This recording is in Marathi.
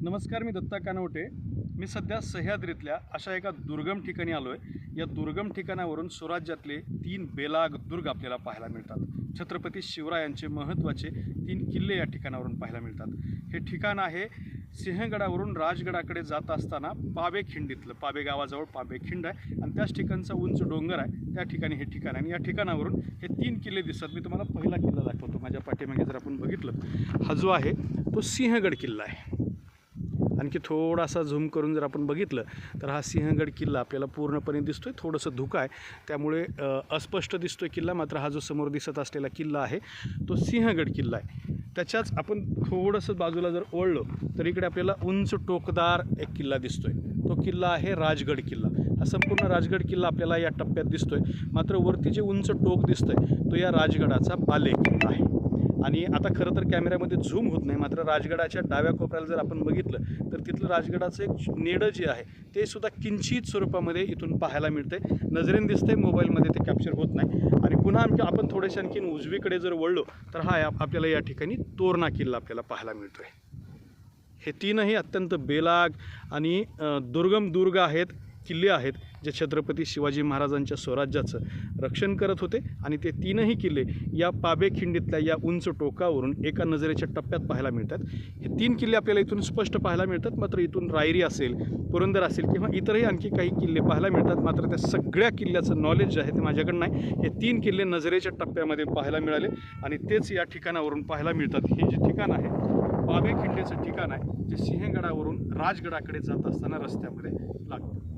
नमस्कार, मी दत्ता कानवटे. मी सध्या सह्याद्रीतल्या अशा एका दुर्गम ठिकाणी आलो आहे. या दुर्गम ठिकाणावरून स्वराज्यातले 3 बेलाग दुर्ग आपल्याला पाहायला मिळतात. छत्रपती शिवरायांचे महत्त्वाचे 3 किल्ले या ठिकाणावरून पाहायला मिळतात. हे ठिकाण आहे सिंहगडावरून राजगडाकडे जात असताना पाबेखिंडीतलं. पाबे गावाजवळ पाबेखिंड आहे आणि त्याच ठिकाणचा उंच डोंगर आहे. त्या ठिकाणी हे ठिकाण आहे आणि या ठिकाणावरून हे 3 किल्ले दिसतात. मी तुम्हाला पहिला किल्ला दाखवतो. माझ्या पाठीमागे जर आपण बघितलं, हा जो आहे तो सिंहगड किल्ला आहे. आणखी थोडासा झूम करून जर आपण बघितलं तर हा सिंहगड किल्ला आपल्याला पूर्णपणे दिसतोय. थोडंसं धुकं आहे त्यामुळे अस्पष्ट दिसतोय किल्ला. मात्र हा जो समोर दिसत असलेला किल्ला आहे तो सिंहगड किल्ला आहे. त्याच्याच आपण थोडंसं बाजूला जर ओढलो तर इकडे आपल्याला उंच टोकदार एक किल्ला दिसतोय. तो किल्ला आहे राजगड किल्ला. हा संपूर्ण राजगड किल्ला आपल्याला या टप्प्यात दिसतोय. मात्र वरती जे उंच टोक दिसतंय तो या राजगडाचा बाले किल्ला आहे. आणि आता खरं तर कॅमेऱ्यामध्ये झूम होत नाही, मात्र राजगडाच्या डाव्या कोपऱ्याला जर आपण बघितलं तर तिथलं राजगडाचं एक नेडं जे आहे ते सुद्धा किंचित स्वरूपामध्ये इथून पाहायला मिळते. नजरेने दिसतंय, मोबाईलमध्ये ते कॅप्चर होत नाही. आणि पुन्हा आपण थोडेसे आणखीन उजवीकडे जर वळलो तर हा आपल्याला या ठिकाणी तोरणा किल्ला आपल्याला पाहायला मिळतोय. हे 3ही अत्यंत बेलाग आणि दुर्गम दुर्ग आहेत, किल्ले आहेत जे छत्रपती शिवाजी महाराजांच्या स्वराज्याचं रक्षण करत होते. आणि ते 3ही किल्ले या पाबेखिंडीतल्या या उंच टोकावरून एका नजरेच्या टप्प्यात पाहायला मिळतात. हे 3 किल्ले आपल्याला इथून स्पष्ट पाहायला मिळतात. मात्र इथून रायरी असेल, पुरंदर असेल किंवा इतरही आणखी काही किल्ले पाहायला मिळतात. मात्र त्या सगळ्या किल्ल्याचं नॉलेज जे आहे ते माझ्याकडे नाही. हे 3 किल्ले नजरेच्या टप्प्यामध्ये पाहायला मिळाले आणि तेच या ठिकाणावरून पाहायला मिळतात. हे जे ठिकाण आहे पाबेखिंडीचं ठिकाण आहे जे सिंहगडावरून राजगडाकडे जात असताना रस्त्यामध्ये लागतं.